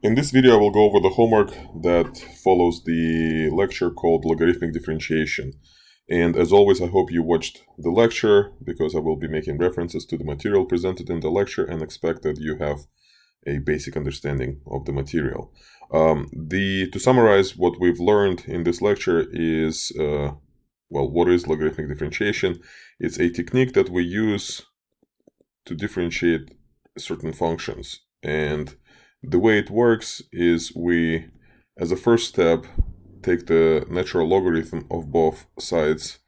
In this video, I will go over the homework that follows the lecture called Logarithmic Differentiation. And as always, I hope you watched the lecture because I will be making references to the material presented in the lecture and expect that you have a basic understanding of the material. To summarize, what we've learned in this lecture is, what is logarithmic differentiation? It's a technique that we use to differentiate certain functions. And the way it works is we, as a first step, take the natural logarithm of both sides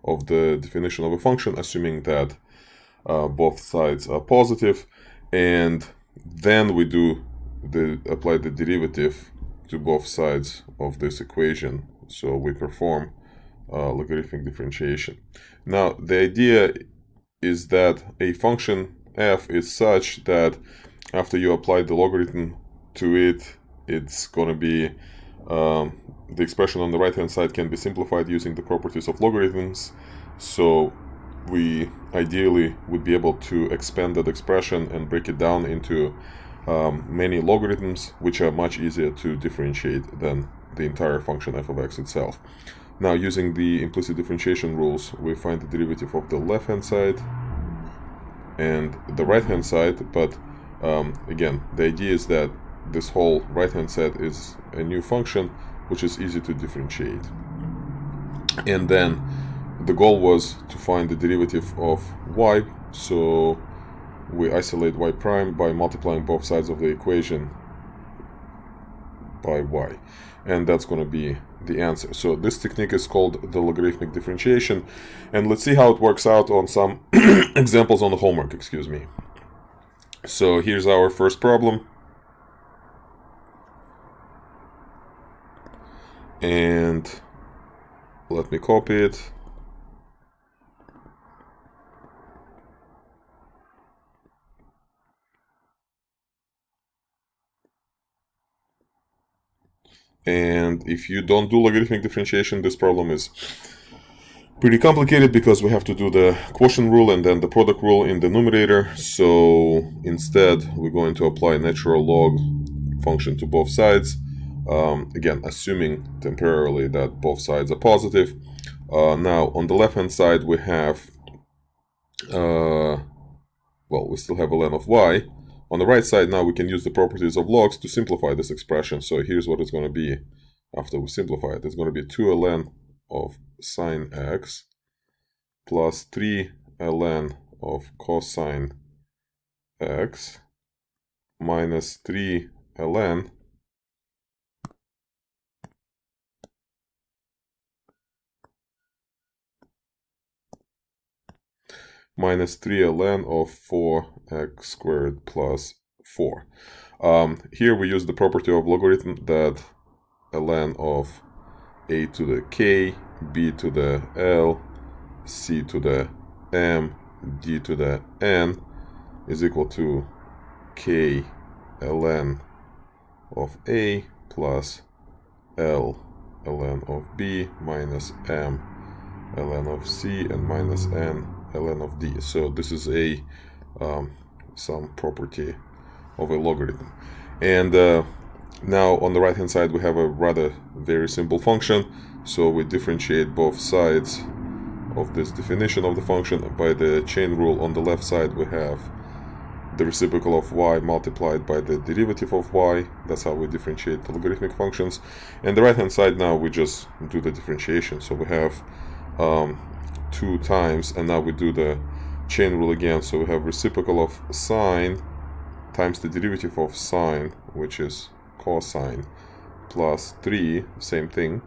of the definition of a function, assuming that both sides are positive, and then we apply the derivative to both sides of this equation. So we perform logarithmic differentiation. Now, the idea is that a function f is such that after you apply the logarithm to it, it's going to be the expression on the right hand side can be simplified using the properties of logarithms. So we ideally would be able to expand that expression and break it down into many logarithms, which are much easier to differentiate than the entire function f of x itself. Now, using the implicit differentiation rules, we find the derivative of the left hand side and the right hand side, but again, the idea is that this whole right hand side is a new function which is easy to differentiate. And then the goal was to find the derivative of y, so we isolate y prime by multiplying both sides of the equation by y, and that's going to be the answer. So this technique is called the logarithmic differentiation, and let's see how it works out on some examples on the homework, excuse me. So here's our first problem, and let me copy it. And if you don't do logarithmic differentiation, this problem is pretty complicated because we have to do the quotient rule and then the product rule in the numerator. So instead, we're going to apply natural log function to both sides. Again, assuming temporarily that both sides are positive. Now, on the left-hand side, we have, we still have a ln of y. On the right side, now we can use the properties of logs to simplify this expression. So here's what it's going to be after we simplify it. It's going to be 2 ln of sine x plus 3 ln of cosine x minus 3 ln minus 3 ln of 4x squared plus 4. Here we use the property of logarithm that ln of a to the k, b to the l, c to the m, d to the n is equal to k ln of a plus l ln of b minus m ln of c and minus n ln of d. So this is a some property of a logarithm. And now on the right hand side we have a rather very simple function, so we differentiate both sides of this definition of the function by the chain rule. On the left side we have the reciprocal of y multiplied by the derivative of y. That's how we differentiate the logarithmic functions. And the right hand side, now we just do the differentiation. So we have 2 times, and now we do the chain rule again. So we have reciprocal of sine times the derivative of sine, which is cosine, plus 3, same thing,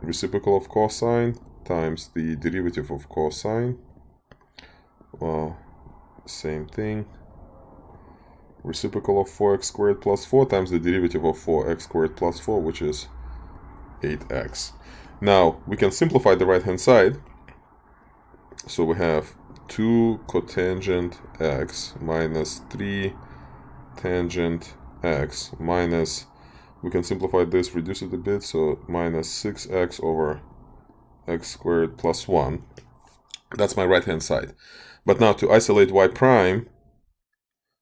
reciprocal of cosine times the derivative of cosine, same thing, reciprocal of 4x squared plus 4 times the derivative of 4x squared plus 4, which is 8x. Now we can simplify the right hand side. So we have 2 cotangent x minus 3 tangent x minus, we can simplify this, reduce it a bit, so minus 6x over x squared plus 1. That's my right hand side. But now to isolate y prime,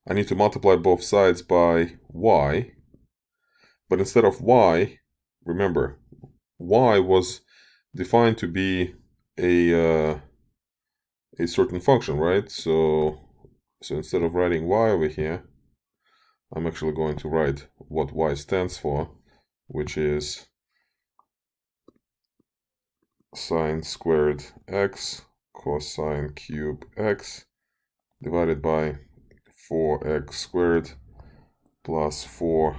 I need to multiply both sides by y. But instead of y, remember, y was defined to be a certain function, right? So instead of writing y over here, I'm actually going to write what y stands for, which is sine squared x cosine cube x divided by 4x squared plus 4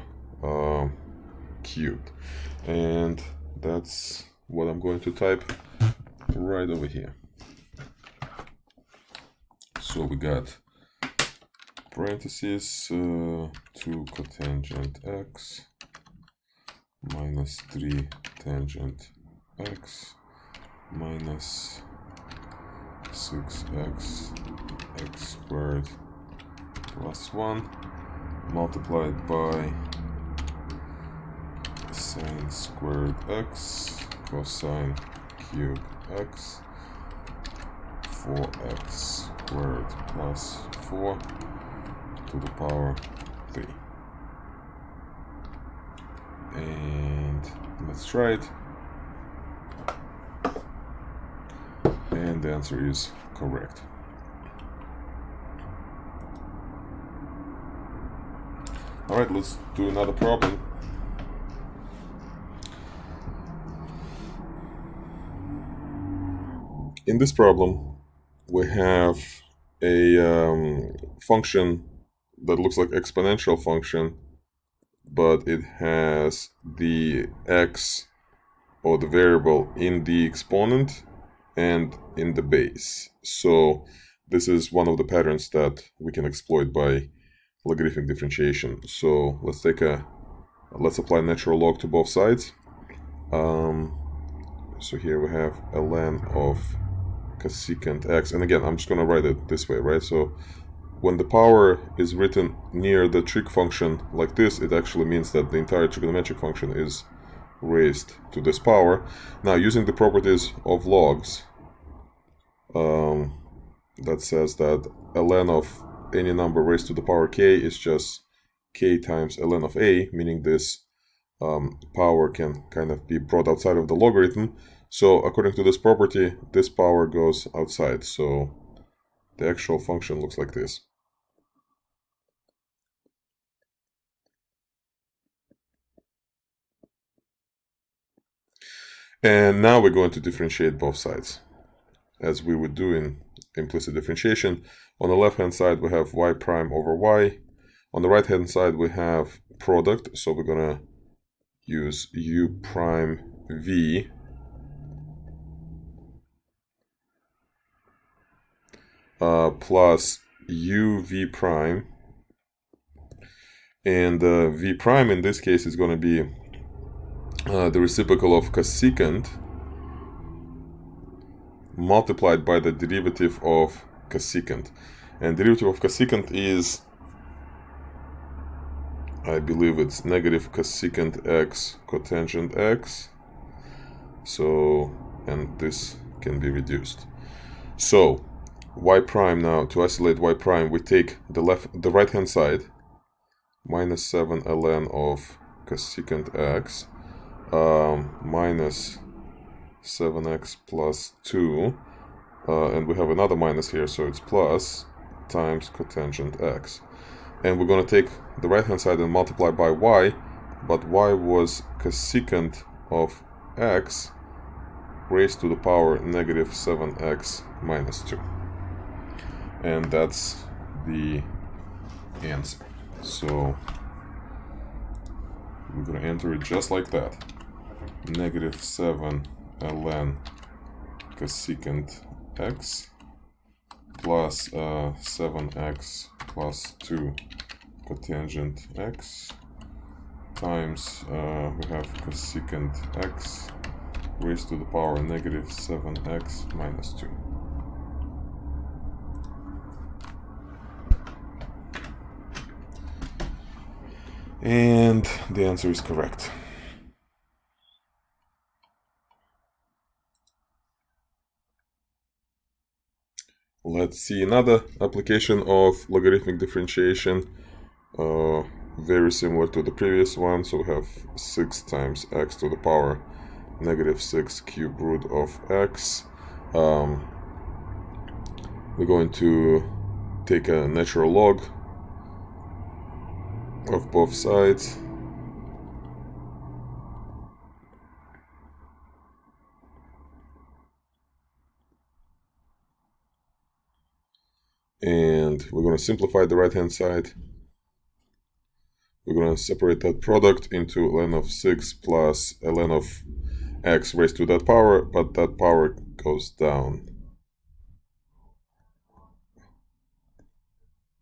cubed. And that's what I'm going to type right over here. So we got parentheses 2 cotangent x minus 3 tangent x minus 6x x squared plus 1 multiplied by sine squared x cosine cube x 4x squared plus 4 to the power 3. And let's try it. And the answer is correct. Alright, let's do another problem. In this problem, we have a function that looks like exponential function, but it has the x, or the variable, in the exponent and in the base. So this is one of the patterns that we can exploit by logarithmic differentiation. So let's apply natural log to both sides. So here we have ln of cosecant x, and again I'm just going to write it this way, right? So when the power is written near the trig function like this, it actually means that the entire trigonometric function is raised to this power. Now, using the properties of logs, that says that ln of any number raised to the power k is just k times ln of a, meaning this power can kind of be brought outside of the logarithm. So according to this property, this power goes outside. So the actual function looks like this. And now we're going to differentiate both sides, as we would do in implicit differentiation. On the left-hand side, we have y prime over y. On the right-hand side, we have product. So we're going to use u prime v plus u v prime. And v prime in this case is going to be the reciprocal of cosecant multiplied by the derivative of cosecant. And derivative of cosecant is, I believe it's negative cosecant x cotangent x. So, and this can be reduced. So y prime, now to isolate y prime, we take the right hand side, minus 7 ln of cosecant x minus 7x plus 2, and we have another minus here, so it's plus, times cotangent x. And we're going to take the right hand side and multiply by y, but y was cosecant of x raised to the power negative 7x minus 2. And that's the answer. So we're going to enter it just like that. Negative 7 ln cosecant x plus 7x plus 2 cotangent x times we have cosecant x raised to the power negative 7x minus 2. And the answer is correct. Let's see another application of logarithmic differentiation very similar to the previous one. So we have 6 times x to the power negative 6 cube root of x. We're going to take a natural log of both sides. And we're going to simplify the right-hand side. We're going to separate that product into ln of 6 plus ln of x raised to that power, but that power goes down.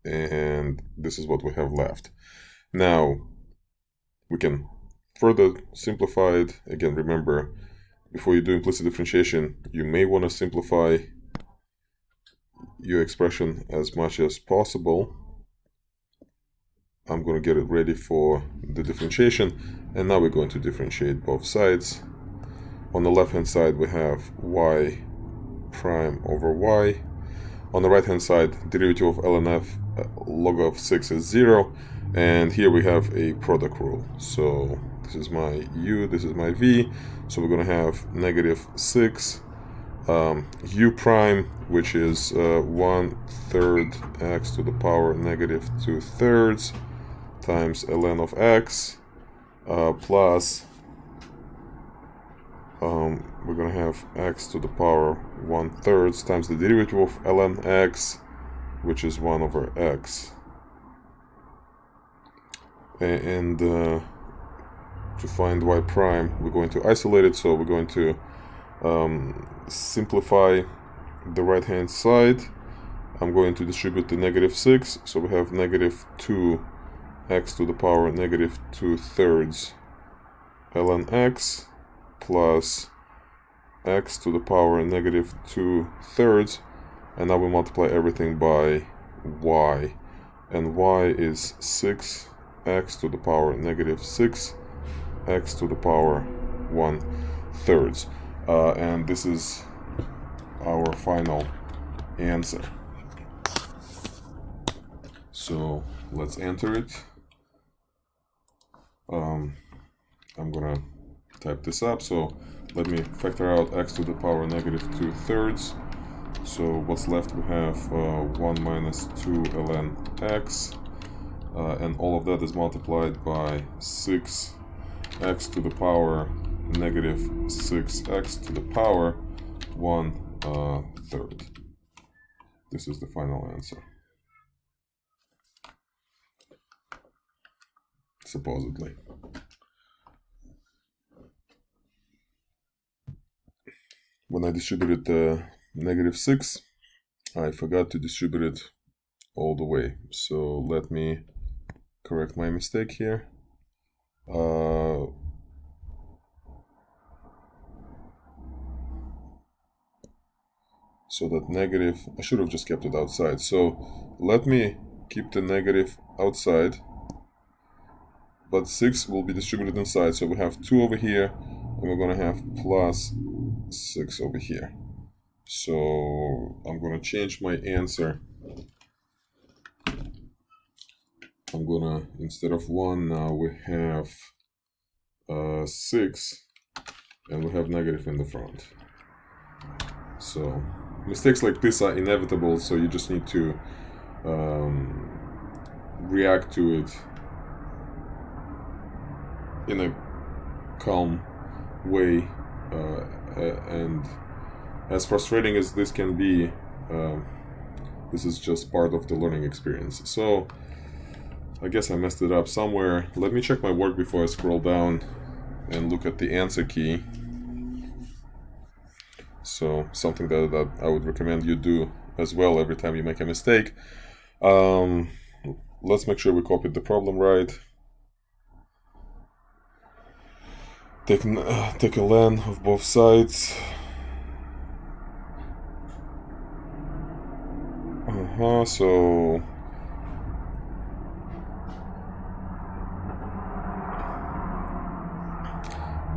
And this is what we have left. Now, we can further simplify it. Again, remember, before you do implicit differentiation, you may want to simplify your expression as much as possible. I'm going to get it ready for the differentiation, and now we're going to differentiate both sides. On the left hand side we have y prime over y. On the right hand side, derivative of ln f log of 6 is 0, and here we have a product rule. So this is my u, this is my v, so we're going to have negative 6 u prime, which is 1/3 x to the power negative 2/3 times ln of x plus we're going to have x to the power 1/3 times the derivative of ln x, which is 1 over x. And to find y prime, we're going to isolate it, so we're going to simplify the right hand side. I'm going to distribute the negative 6, so we have negative 2 x to the power negative 2/3 ln x plus x to the power negative 2/3, and now we multiply everything by y, and y is 6x to the power negative 6 x to the power 1/3, and this is our final answer. So let's enter it. I'm gonna type this up. So let me factor out x to the power negative 2/3. So what's left, we have 1 minus 2 ln x, and all of that is multiplied by 6x to the power negative 6x to the power 1/3. This is the final answer, supposedly. When I distributed the negative 6, I forgot to distribute it all the way. So let me correct my mistake here. So that negative, I should have just kept it outside. So let me keep the negative outside, but 6 will be distributed inside. So we have 2 over here, and we're going to have plus 6 over here. So I'm going to change my answer. I'm going to, instead of 1, now we have 6, and we have negative in the front. So mistakes like this are inevitable, so you just need to react to it in a calm way, and as frustrating as this can be, this is just part of the learning experience. So I guess I messed it up somewhere. Let me check my work before I scroll down and look at the answer key. So something that I would recommend you do as well every time you make a mistake. Let's make sure we copied the problem right. Take a ln of both sides. So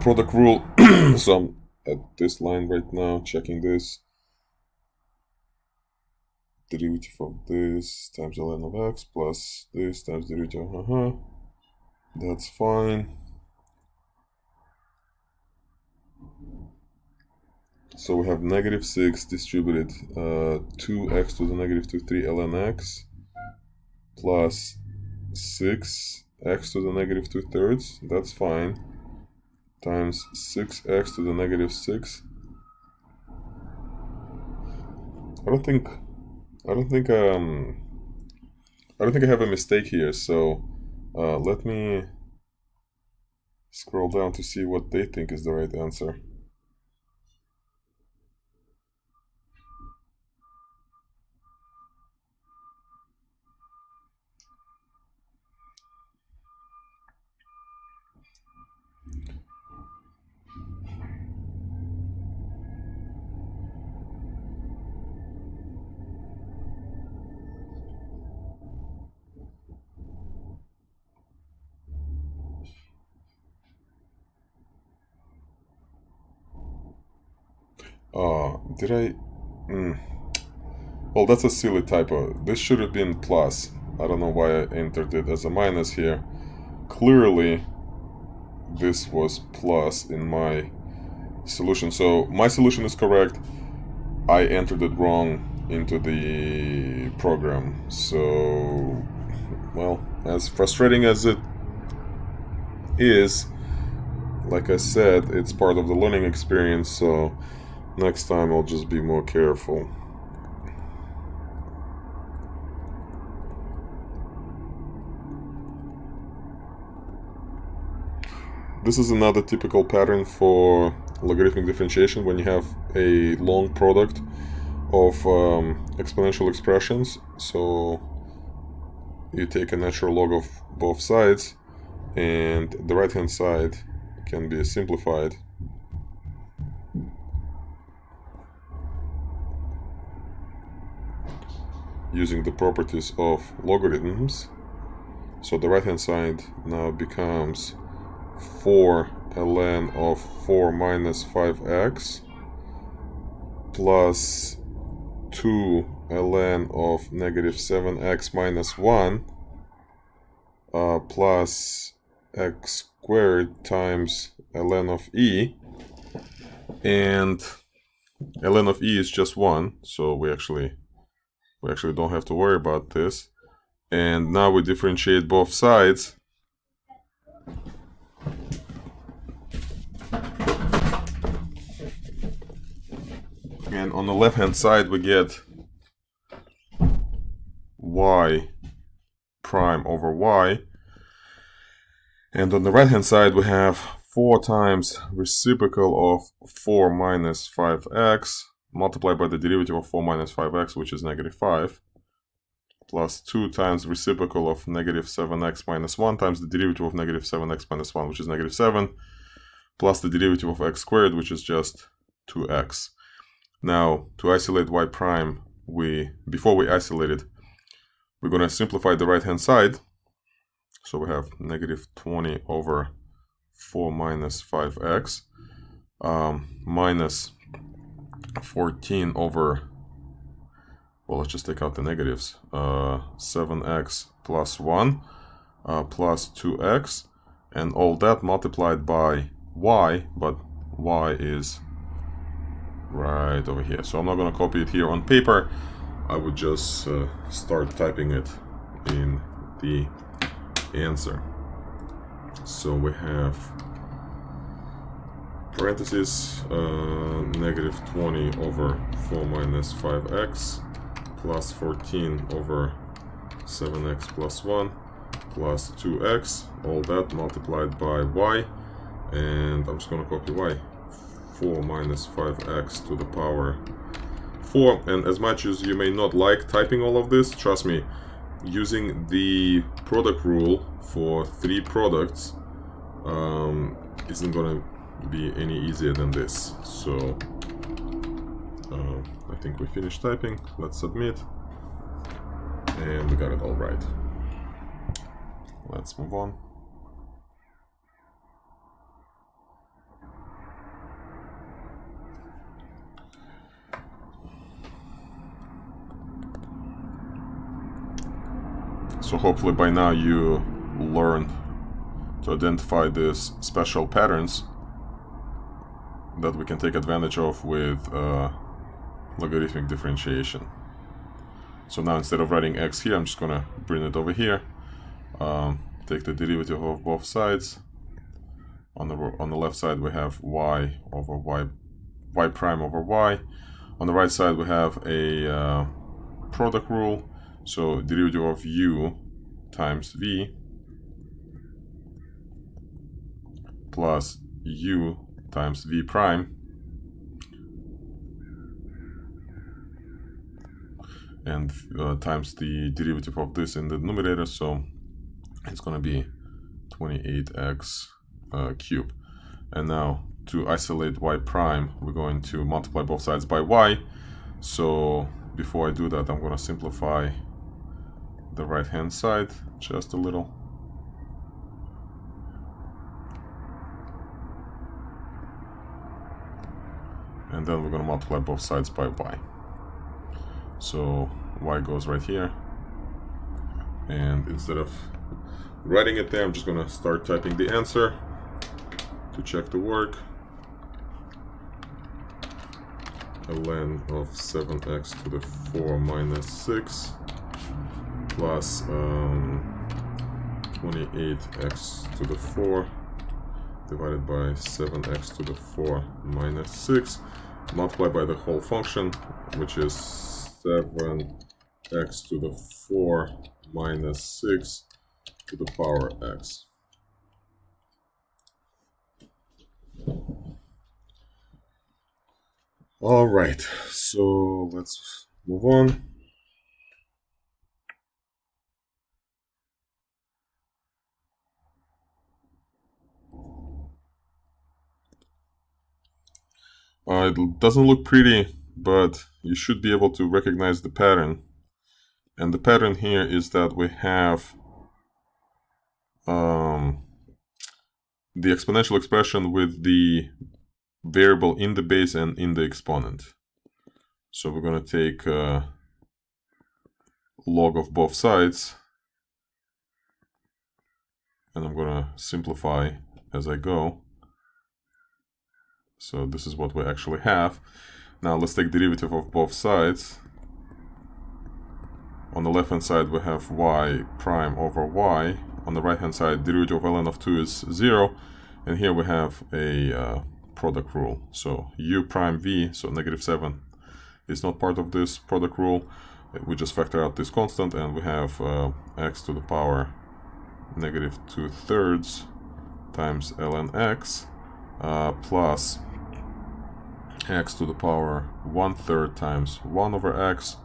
product rule. So I'm at this line right now, checking this. Derivative of this times ln of x plus this times derivative. That's fine. So we have negative 6 distributed 2x to the negative 2, 3 ln x plus 6x to the negative 2/3. That's fine. Times 6x to the negative 6. I don't think I have a mistake here. So let me scroll down to see what they think is the right answer. Did I? Well, that's a silly typo. This should have been plus. I don't know why I entered it as a minus here. Clearly, this was plus in my solution. So my solution is correct. I entered it wrong into the program. So, well, as frustrating as it is, like I said, it's part of the learning experience. So next time I'll just be more careful. This is another typical pattern for logarithmic differentiation when you have a long product of exponential expressions. So you take a natural log of both sides, and the right hand side can be simplified using the properties of logarithms. So the right hand side now becomes 4 ln of 4 minus 5x plus 2 ln of negative 7x minus 1 plus x squared times ln of e, and ln of e is just 1, so we actually don't have to worry about this. And now we differentiate both sides. And on the left hand side we get y prime over y. And on the right hand side we have 4 times reciprocal of 4 minus 5x multiplied by the derivative of 4 minus 5x, which is negative 5, plus 2 times reciprocal of negative 7x minus 1 times the derivative of negative 7x minus 1, which is negative 7, plus the derivative of x squared, which is just 2x. Now, to isolate y prime, before we isolate it, we're going to simplify the right hand side. So we have negative 20 over 4 minus 5x minus 14 over, well, let's just take out the negatives, 7x plus 1 plus 2x, and all that multiplied by y, but y is right over here. So I'm not going to copy it here on paper. I would just start typing it in the answer. So we have parentheses negative 20 over 4 minus 5x plus 14 over 7x plus 1 plus 2x, all that multiplied by y, and I'm just going to copy y, 4 minus 5x to the power 4. And as much as you may not like typing all of this, trust me, using the product rule for 3 products isn't going to be any easier than this. So I think we finished typing. Let's submit, and we got it all right. Let's move on. So hopefully by now you learned to identify these special patterns that we can take advantage of with logarithmic differentiation. So now instead of writing x here, I'm just going to bring it over here. Take the derivative of both sides. On the left side we have y over y prime over y. On the right side we have a product rule. So derivative of u times v plus u times v prime, and times the derivative of this in the numerator, so it's going to be 28x cubed. And now to isolate y prime, we're going to multiply both sides by y. So before I do that, I'm going to simplify the right hand side just a little. And then we're going to multiply both sides by y. So y goes right here. And instead of writing it there, I'm just going to start typing the answer to check the work. ln of 7x to the 4 minus 6 plus 28x to the 4 divided by 7x to the 4 minus 6 multiplied by the whole function, which is 7x to the 4 minus 6 to the power x. All right, so let's move on. It doesn't look pretty, but you should be able to recognize the pattern. And the pattern here is that we have the exponential expression with the variable in the base and in the exponent. So we're going to take log of both sides, and I'm going to simplify as I go. So this is what we actually have. Now let's take derivative of both sides. On the left hand side we have y prime over y. On the right hand side, derivative of ln of 2 is 0. And here we have a product rule. So u prime v, so negative 7, is not part of this product rule. We just factor out this constant, and we have x to the power negative 2/3 times ln x plus x to the power 1/3 times 1 over x.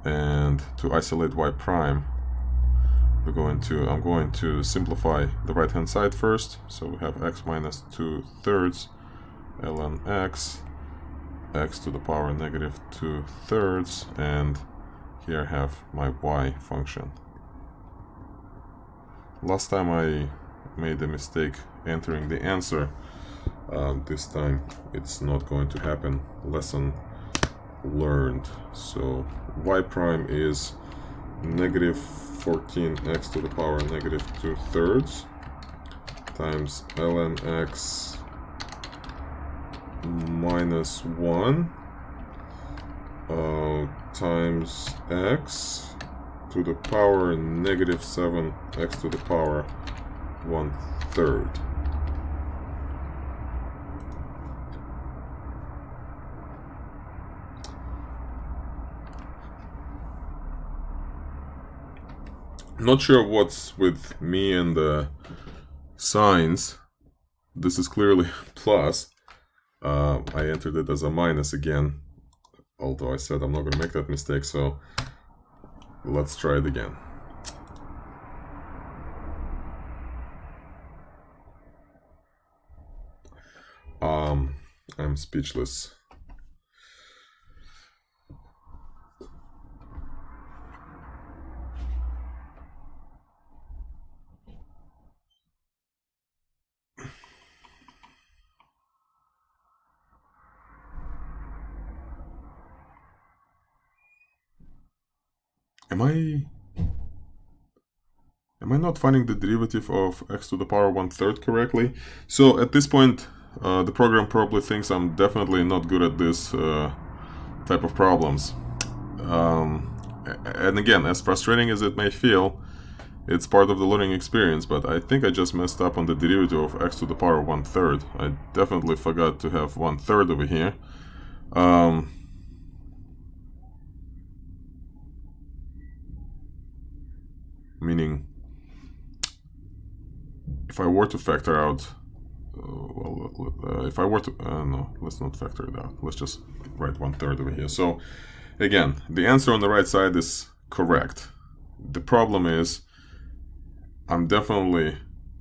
And to isolate y prime, I'm going to simplify the right hand side first. So we have x minus 2/3 ln x, x to the power negative 2/3, and here I have my y function. Last time I made a mistake entering the answer. This time it's not going to happen. Lesson learned. So y prime is negative 14x to the power negative 2/3 times ln x minus 1 times x to the power negative 7x to the power 1/3. Not sure what's with me and the signs. This is clearly plus. I entered it as a minus again, although I said I'm not going to make that mistake, so let's try it again. I'm speechless. Am Am I not finding the derivative of x to the power 1/3 correctly? So at this point, the program probably thinks I'm definitely not good at this type of problems. And again, as frustrating as it may feel, it's part of the learning experience, but I think I just messed up on the derivative of x to the power 1/3. I definitely forgot to have 1/3 over here. Meaning, if I were to factor out, if I were to, no, let's not factor it out. Let's just write 1/3 over here. So again, the answer on the right side is correct. The problem is I'm definitely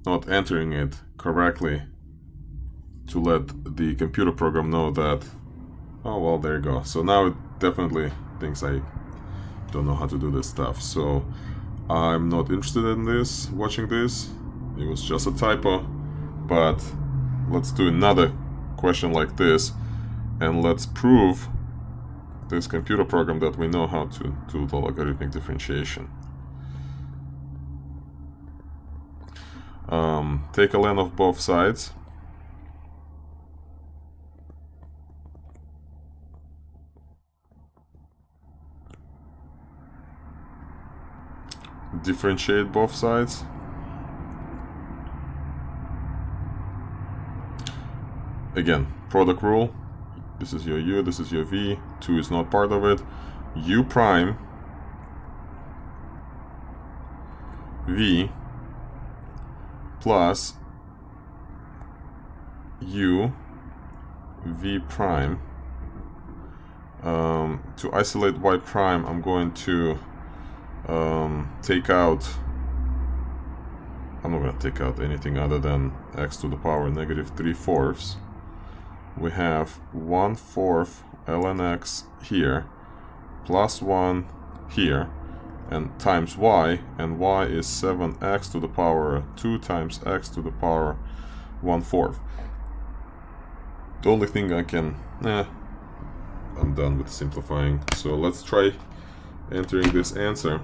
not entering it correctly to let the computer program know that, oh, well, there you go. So now it definitely thinks I don't know how to do this stuff. So I'm not interested in this, watching this. It was just a typo. But let's do another question like this, and let's prove this computer program that we know how to do the logarithmic differentiation. Take a ln of both sides. Differentiate both sides. Again, product rule. This is your u, this is your v. 2 is not part of it. U prime v plus u v prime. To isolate y prime, I'm going to take out, I'm not going to take out anything other than x to the power -3/4. We have 1/4 ln x here, plus 1 here, and times y, and y is 7x to the power 2 times x to the power 1/4. The only thing I can, I'm done with simplifying. So let's try entering this answer.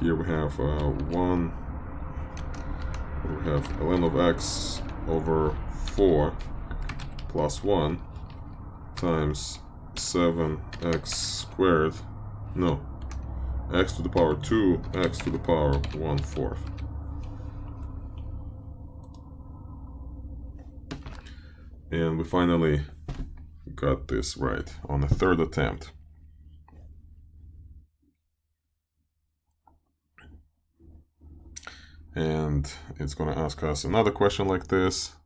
Here we have 1, we have ln of x over 4 plus 1 times 7x squared, no, x to the power 2, x to the power 1/4. And we finally got this right on the third attempt. And it's going to ask us another question like this,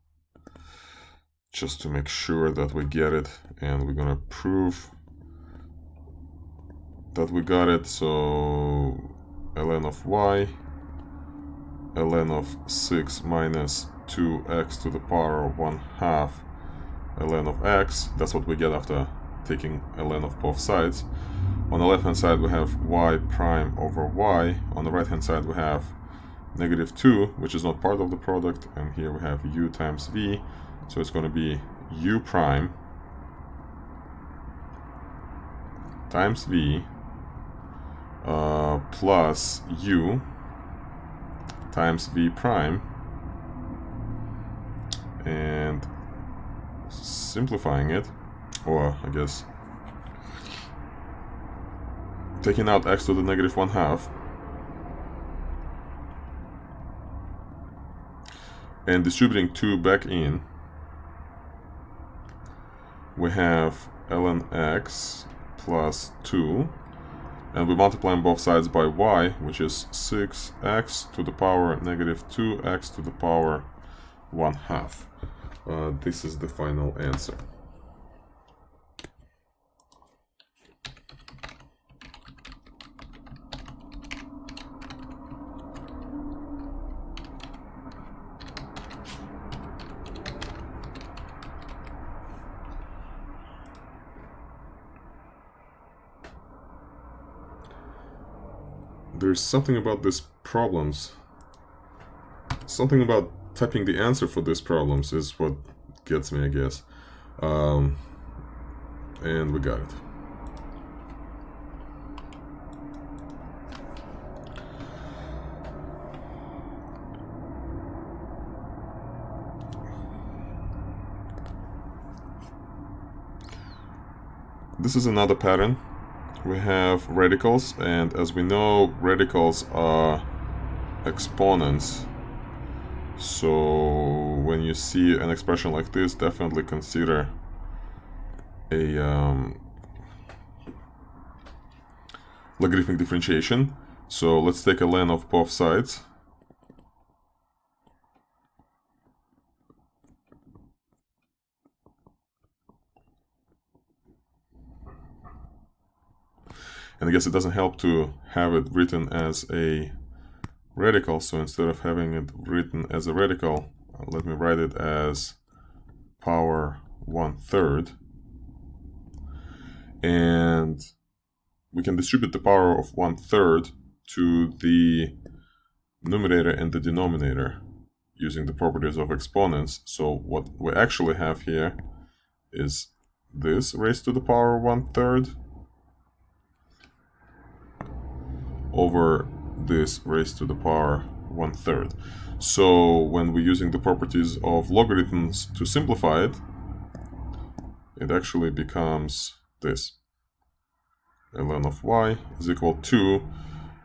just to make sure that we get it, and we're going to prove that we got it. So ln of y, ln of 6 minus 2x to the power of 1/2 ln of x. That's what we get after taking ln of both sides. On the left hand side we have y prime over y. On the right hand side we have -2, which is not part of the product, and here we have u times v, so it's going to be u prime times v plus u times v prime, and simplifying it, or I guess taking out x to the -1/2, and distributing 2 back in, we have ln x plus 2, and we multiply both sides by y, which is 6x to the power -2x to the power 1/2. This is the final answer. There's something about these problems, typing the answer for these problems is what gets me, I guess. And we got it. This is another pattern. We have radicals, and as we know, radicals are exponents. So when you see an expression like this, definitely consider a logarithmic differentiation. So let's take a ln of both sides. And I guess it doesn't help to have it written as a radical, so instead of having it written as a radical, let me write it as power 1/3. And we can distribute the power of 1/3 to the numerator and the denominator using the properties of exponents. So what we actually have here is this raised to the power 1/3 over this raised to the power 1/3. So when we're using the properties of logarithms to simplify it, it actually becomes this. ln of y is equal to,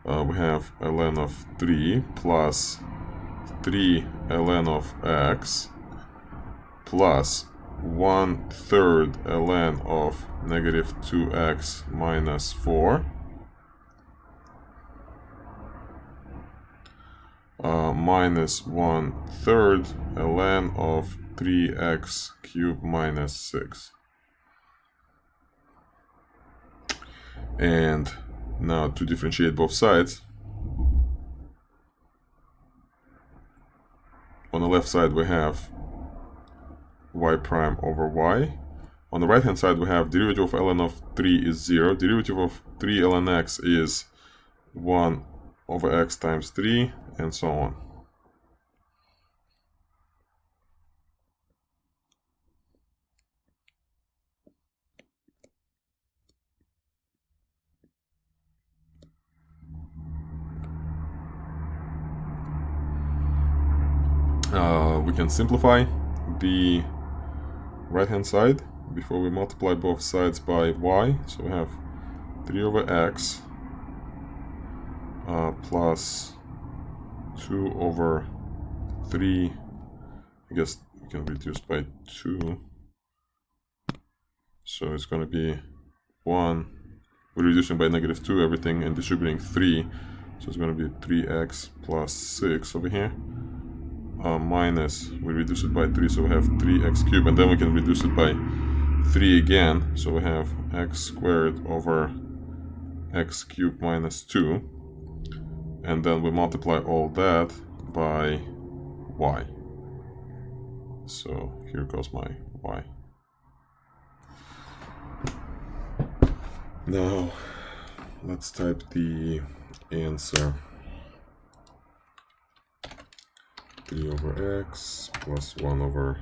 we have ln of 3 plus 3 ln of x plus 1/3 ln of negative 2x minus 4 minus 1/3 ln of 3x cubed minus 6. And now to differentiate both sides, on the left side we have y prime over y. On the right hand side we have derivative of ln of 3 is 0. Derivative of 3 ln x is 1 over x times 3, and so on. We can simplify the right hand side before we multiply both sides by y. So we have 3 over x plus 2 over 3. I guess we can reduce by 2. So it's going to be 1. We're reducing by negative 2 everything and distributing 3. So it's going to be 3x plus 6 over here. Minus, we reduce it by 3, so we have 3x cubed, and then we can reduce it by 3 again, so we have x squared over x cubed minus 2, and then we multiply all that by y. So here goes my y. Now let's type the answer. 3 over x plus 1 over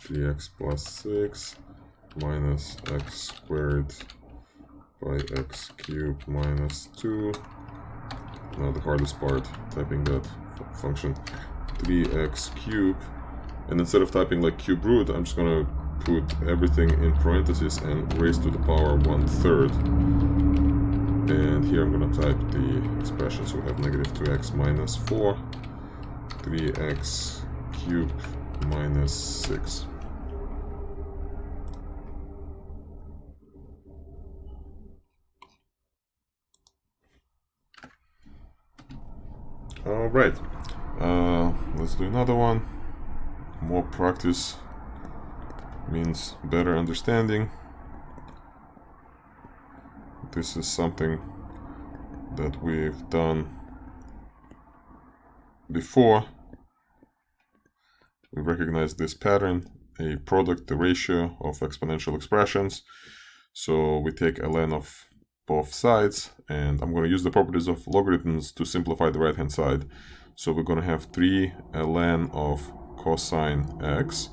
3x plus 6 minus x squared by x cubed minus 2. Now the hardest part, typing that function 3x cubed. And instead of typing like cube root, I'm just going to put everything in parentheses and raise to the power 1/3. And here I'm going to type the expression. So we have negative 2x minus 4. 3x cubed minus 6. All right, let's do another one. More practice means better understanding. This is something that we've done before. We recognize this pattern, a product, the ratio of exponential expressions. So we take ln of both sides, and I'm going to use the properties of logarithms to simplify the right hand side. So we're going to have 3 ln of cosine x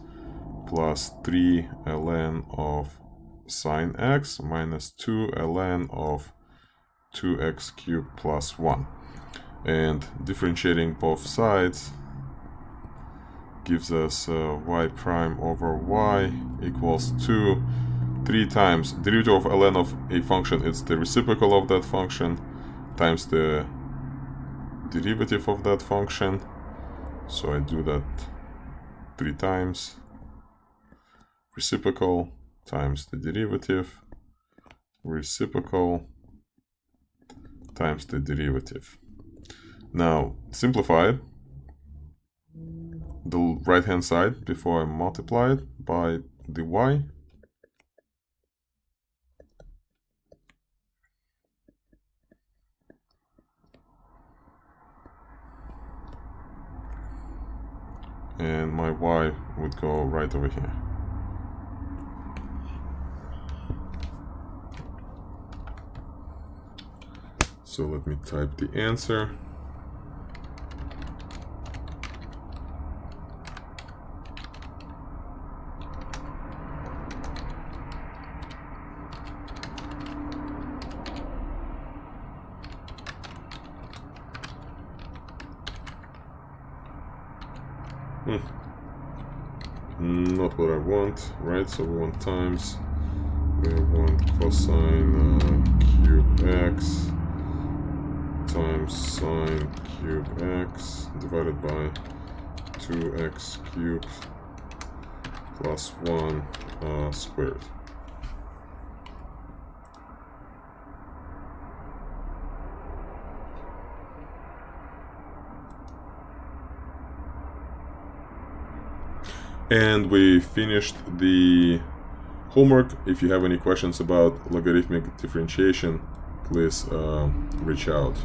plus 3 ln of sine x minus 2 ln of 2x cubed plus 1. And differentiating both sides gives us y prime over y equals 2. 3 times derivative of ln of a function, it's the reciprocal of that function, times the derivative of that function. So I do that 3 times. Reciprocal times the derivative, reciprocal times the derivative. Now simplify the right hand side before I multiply it by the y. And my y would go right over here. So let me type the answer. Not what I want, right? So we want times, we want cosine cube x times sine cube x divided by 2x cubed plus 1 squared. And we finished the homework. If you have any questions about logarithmic differentiation, please reach out.